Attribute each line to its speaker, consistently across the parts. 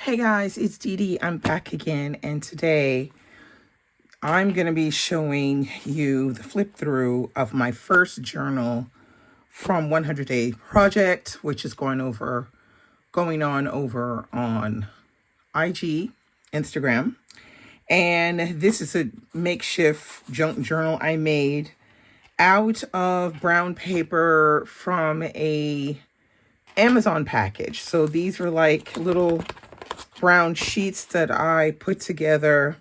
Speaker 1: Hey guys, it's Dee Dee. I'm back again, and today I'm going to be showing you the flip through of my first journal from 100 Day Project, which is going on over on IG, Instagram. And this is a makeshift junk journal I made out of brown paper from a Amazon package. So these were like little brown sheets that I put together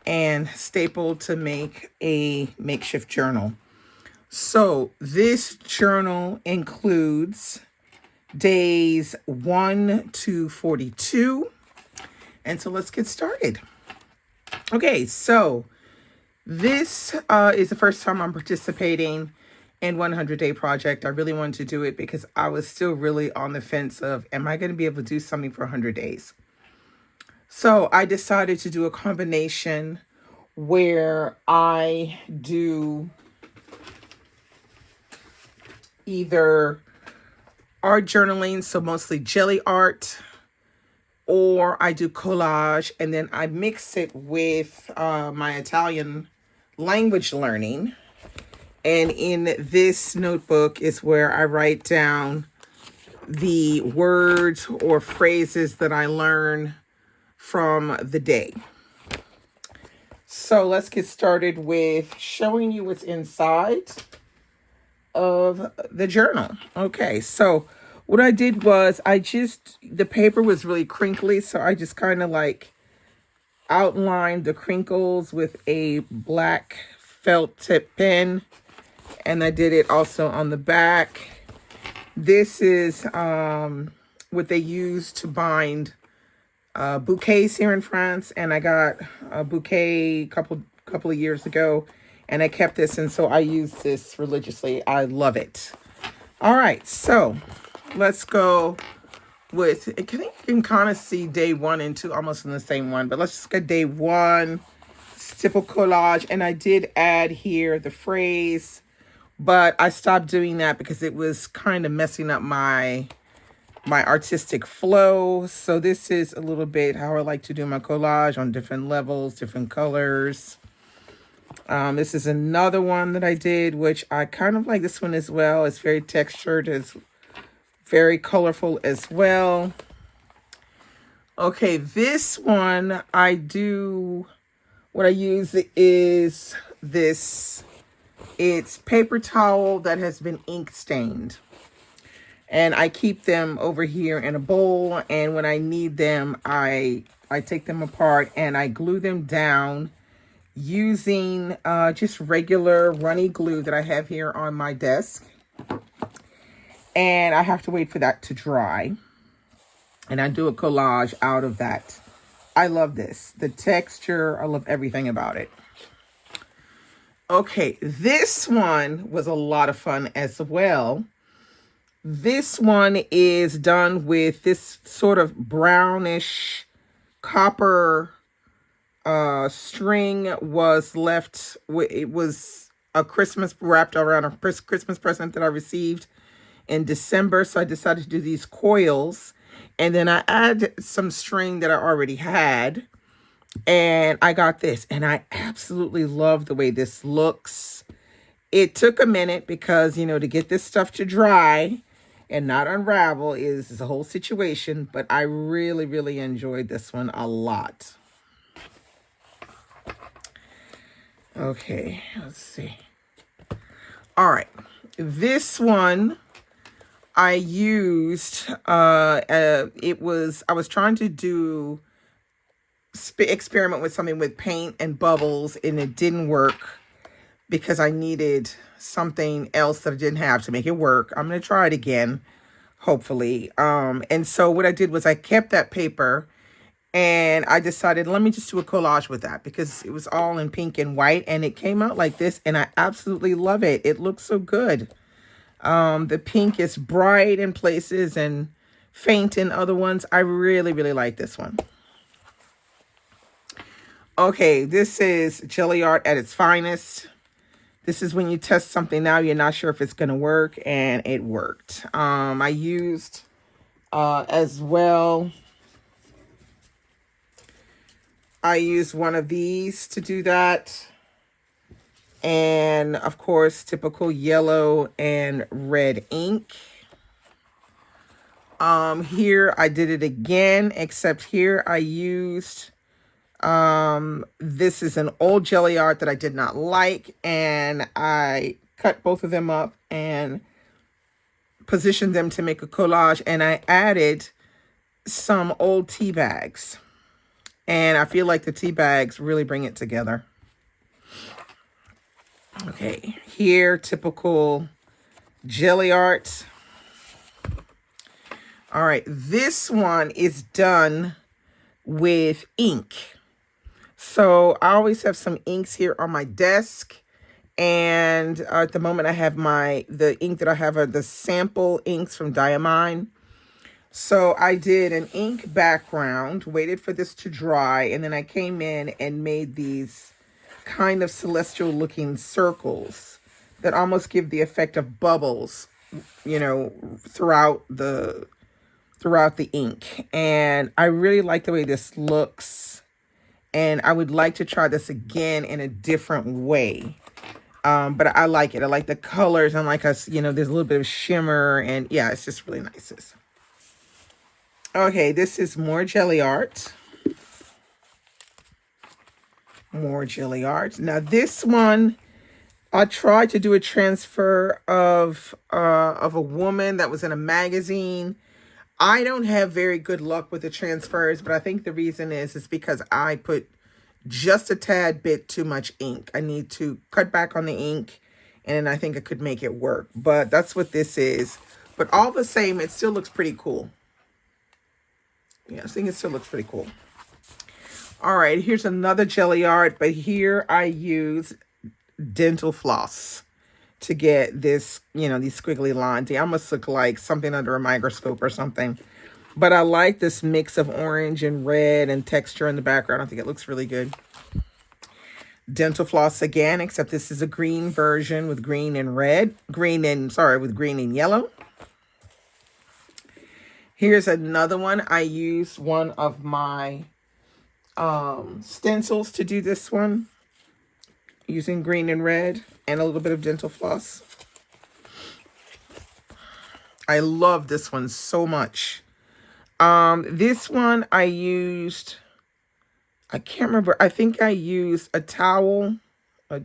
Speaker 1: and stapled to make a makeshift journal. So this journal includes days 1 to 42. And so let's get started. Okay, so this is the first time I'm participating in 100 Day Project. I really wanted to do it because I was still really on the fence of, am I going to be able to do something for 100 days? So I decided to do a combination where I do either art journaling, so mostly jelly art, or I do collage, and then I mix it with my Italian language learning. And in this notebook is where I write down the words or phrases that I learn from the day. So let's get started with showing you what's inside of the journal. Okay, so what I did was the paper was really crinkly, so I just kind of like outlined the crinkles with a black felt tip pen, and I did it also on the back. This is what they use to bind bouquets here in France, and I got a bouquet a couple of years ago, and I kept this, and so I use this religiously. I love it. All right, so let's go with, I think you can kind of see day 1 and 2 almost in the same one, but let's just get day 1, simple collage, and I did add here the phrase, but I stopped doing that because it was kind of messing up my artistic flow. So this is a little bit how I like to do my collage on different levels, different colors. This is another one that I did, which I kind of like this one as well. It's very textured, it's very colorful as well. Okay, this one what I use is this. It's paper towel that has been ink stained. And I keep them over here in a bowl, and when I need them, I take them apart and I glue them down using just regular runny glue that I have here on my desk. And I have to wait for that to dry. And I do a collage out of that. I love this. The texture, I love everything about it. Okay, this one was a lot of fun as well. This one is done with this sort of brownish copper string was left. It was a Christmas wrapped around a Christmas present that I received in December. So I decided to do these coils, and then I add some string that I already had, and I got this, and I absolutely love the way this looks. It took a minute because, to get this stuff to dry and not unravel is a whole situation, but I really, really enjoyed this one a lot. Okay, let's see. All right, this one I used, I was trying to do experiment with something with paint and bubbles, and it didn't work because I needed something else that I didn't have to make it work. I'm going to try it again, hopefully. And so what I did was I kept that paper, and I decided, let me just do a collage with that because it was all in pink and white, and it came out like this, and I absolutely love it. It looks so good. The pink is bright in places and faint in other ones. I really, really like this one. Okay, this is jelly art at its finest. This is when you test something now, you're not sure if it's going to work, and it worked. I used as well I use one of these to do that. And of course, typical yellow and red ink. Here I did it again, except here I used, this is an old jelly art that I did not like, and I cut both of them up and positioned them to make a collage, and I added some old tea bags. And I feel like the tea bags really bring it together. Okay, here, typical jelly art. All right, this one is done with ink. So I always have some inks here on my desk. And at the moment I have the ink that I have are the sample inks from Diamine. So I did an ink background, waited for this to dry, and then I came in and made these kind of celestial looking circles that almost give the effect of bubbles, you know, throughout the ink. And I really like the way this looks, and I would like to try this again in a different way. But I like it. I like the colors, and like us, you know, there's a little bit of shimmer, and yeah, it's just really nice. Okay, this is more jelly art. More jelly art. Now this one, I tried to do a transfer of a woman that was in a magazine. I don't have very good luck with the transfers, but I think the reason is because I put just a tad bit too much ink. I need to cut back on the ink, and I think I could make it work. But that's what this is. But all the same, it still looks pretty cool. Yeah, I think it still looks pretty cool. All right, here's another jelly art, but here I use dental floss to get this, you know, these squiggly lines. They almost look like something under a microscope or something. But I like this mix of orange and red and texture in the background. I think it looks really good. Dental floss again, except this is a green version with green and red. With green and yellow. Here's another one. I used one of my stencils to do this one, using green and red and a little bit of dental floss. I love this one so much. This one I used, I can't remember. I think I used a towel,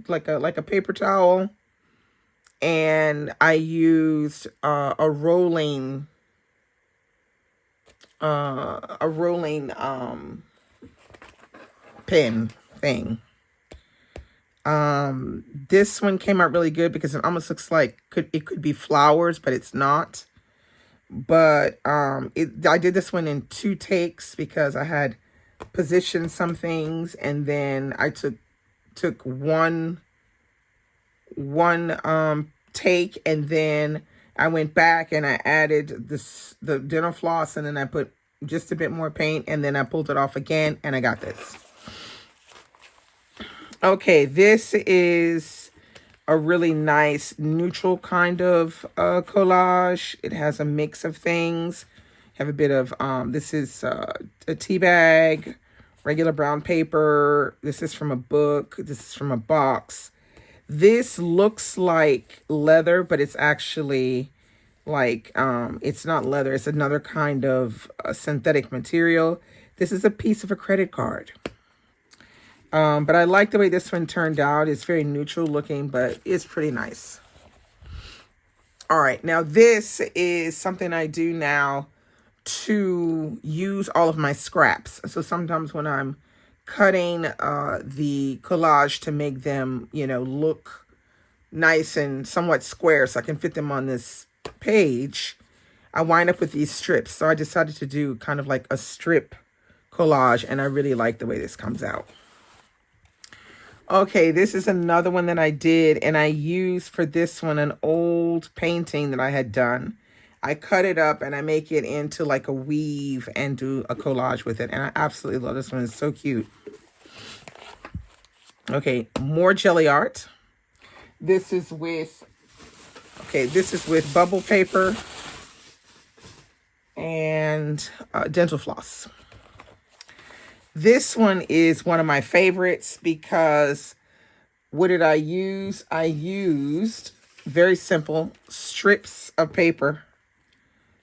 Speaker 1: like a paper towel, and I used a rolling pen thing. This one came out really good because it almost looks like it could be flowers, but it's not. But I did this one in 2 takes because I had positioned some things, and then I took one take, and then I went back and I added the dental floss, and then I put just a bit more paint, and then I pulled it off again, and I got this. Okay, this is a really nice neutral kind of collage. It has a mix of things. Have a bit of, this is a tea bag, regular brown paper. This is from a book. This is from a box. This looks like leather, but it's actually like, it's not leather. It's another kind of synthetic material. This is a piece of a credit card. But I like the way this one turned out. It's very neutral looking, but it's pretty nice. All right, now this is something I do now to use all of my scraps. So sometimes when I'm cutting the collage to make them, you know, look nice and somewhat square so I can fit them on this page, I wind up with these strips. So I decided to do kind of like a strip collage, and I really like the way this comes out. Okay, this is another one that I did, and I used for this one an old painting that I had done. I cut it up and I make it into like a weave and do a collage with it, and I absolutely love this one. It's so cute. Okay, more jelly art. This is with bubble paper and dental floss. This one is one of my favorites because what did I use? I used very simple strips of paper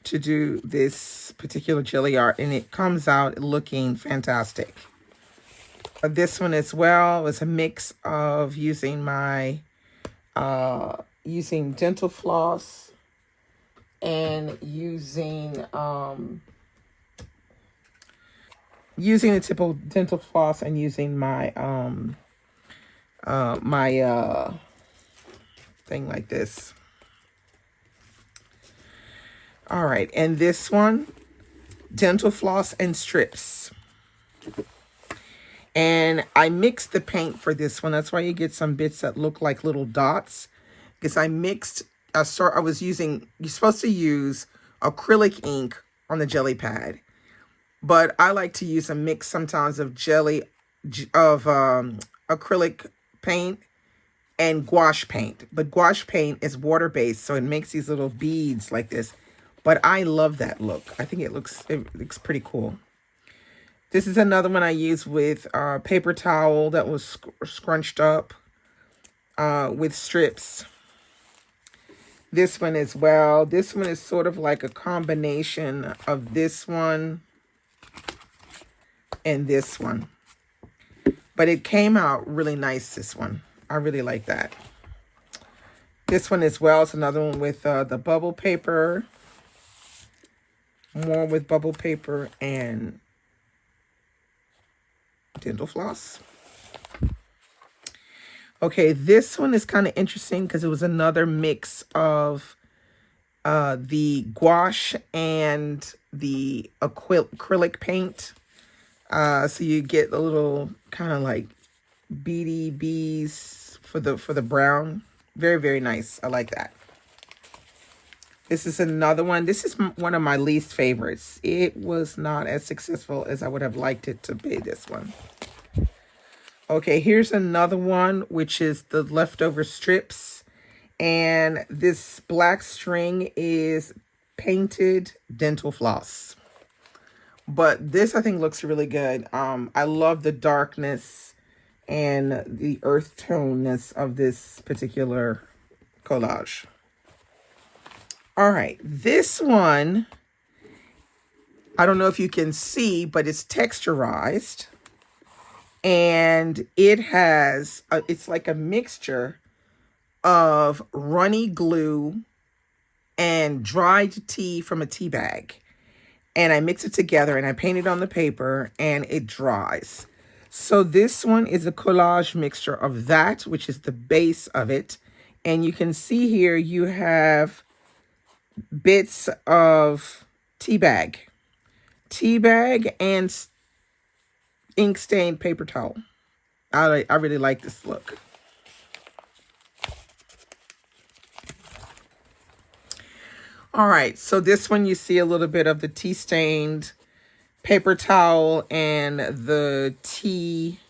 Speaker 1: to do this particular jelly art, and it comes out looking fantastic. This one as well was a mix of using my using dental floss and using the typical dental floss and using my thing like this. All right, and this one, dental floss and strips. And I mixed the paint for this one. That's why you get some bits that look like little dots. Because I mixed, you're supposed to use acrylic ink on the jelly pad. But I like to use a mix sometimes of acrylic paint and gouache paint. But gouache paint is water-based, so it makes these little beads like this. But I love that look. I think it looks pretty cool. This is another one I used with paper towel that was scrunched up with strips. This one as well. This one is sort of like a combination of this one and this one. But it came out really nice, this one. I really like that. This one as well is another one with the bubble paper. More with bubble paper and dental floss. Okay, this one is kind of interesting because it was another mix of the gouache and the acrylic paint. So you get a little kind of like beady bees for the brown. Very, very nice. I like that. This is another one. This is one of my least favorites. It was not as successful as I would have liked it to be, this one. Okay, here's another one, which is the leftover strips. And this black string is painted dental floss. But this, I think, looks really good. I love the darkness and the earth toneness of this particular collage. All right, this one, I don't know if you can see, but it's texturized. And it has, it's like a mixture of runny glue and dried tea from a tea bag. And I mix it together and I paint it on the paper and it dries. So this one is a collage mixture of that, which is the base of it. And you can see here you have bits of tea bag and ink stained paper towel. I really like this look. All right, so this one you see a little bit of the tea stained paper towel and the tea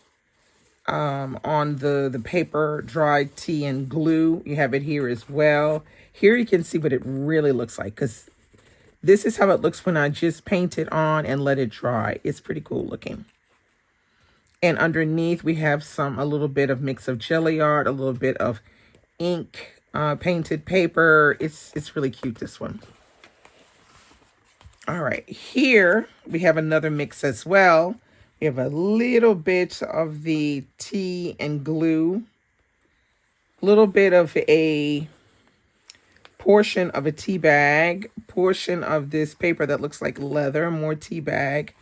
Speaker 1: on the paper, dried tea and glue. You have it here as well. Here you can see what it really looks like, because this is how it looks when I just paint it on and let it dry. It's pretty cool looking. And underneath we have a little bit of mix of jelly art, a little bit of ink, painted paper. It's really cute, this one. All right, here we have another mix as well. We have a little bit of the tea and glue, a little bit of a portion of a tea bag, portion of this paper that looks like leather, more tea bag,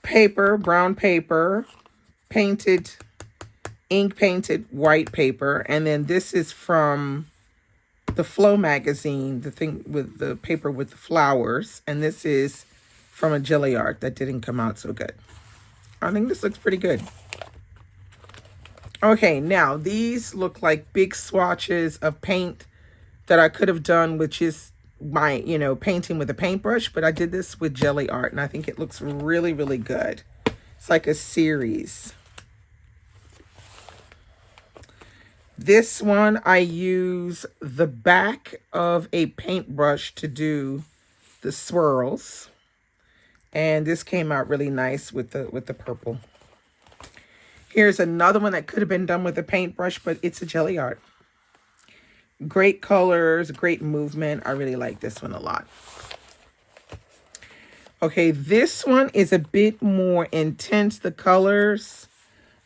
Speaker 1: paper, brown paper, painted, ink painted white paper. And then this is from the Flow magazine, the thing with the paper with the flowers. And this is from a jelly art that didn't come out so good. I think this looks pretty good. Okay, now these look like big swatches of paint that I could have done with just my, painting with a paintbrush, but I did this with jelly art, and I think it looks really, really good. It's like a series. This one, I use the back of a paintbrush to do the swirls. And this came out really nice with the purple. Here's another one that could have been done with a paintbrush, but it's a jelly art. Great colors, great movement. I really like this one a lot. Okay, this one is a bit more intense, the colors.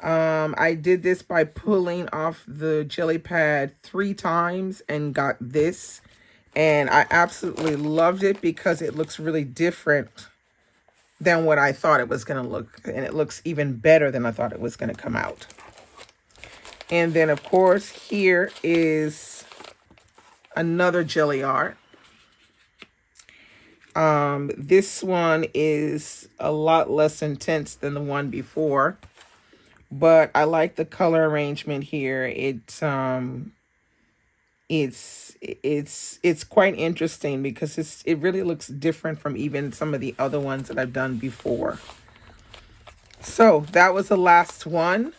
Speaker 1: I did this by pulling off the jelly pad 3 times and got this. And I absolutely loved it because it looks really different than what I thought it was going to look. And it looks even better than I thought it was going to come out. And then, of course, here is another jelly art. This one is a lot less intense than the one before, but I like the color arrangement here. It's quite interesting because it really looks different from even some of the other ones that I've done before. So that was the last one.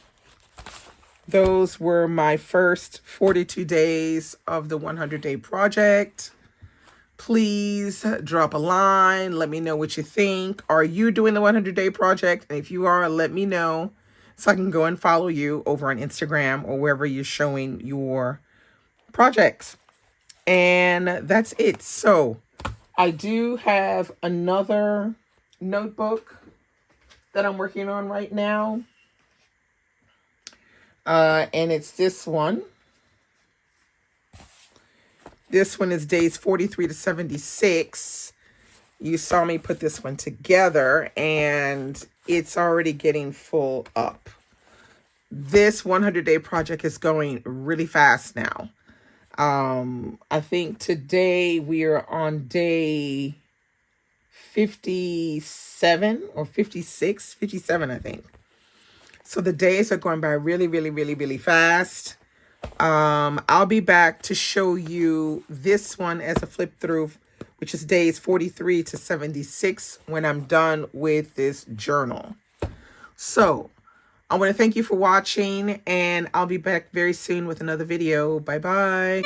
Speaker 1: Those were my first 42 days of the 100-day project. Please drop a line. Let me know what you think. Are you doing the 100-day project? And if you are, let me know so I can go and follow you over on Instagram or wherever you're showing your projects. And that's it. So I do have another notebook that I'm working on right now. And it's this one. This one is days 43 to 76. You saw me put this one together and it's already getting full up. This 100-day project is going really fast now. I think today we are on day 57 or 56, 57, I think. So the days are going by really, really, really, really fast. I'll be back to show you this one as a flip through, which is days 43 to 76 when I'm done with this journal. So I want to thank you for watching and I'll be back very soon with another video. Bye-bye.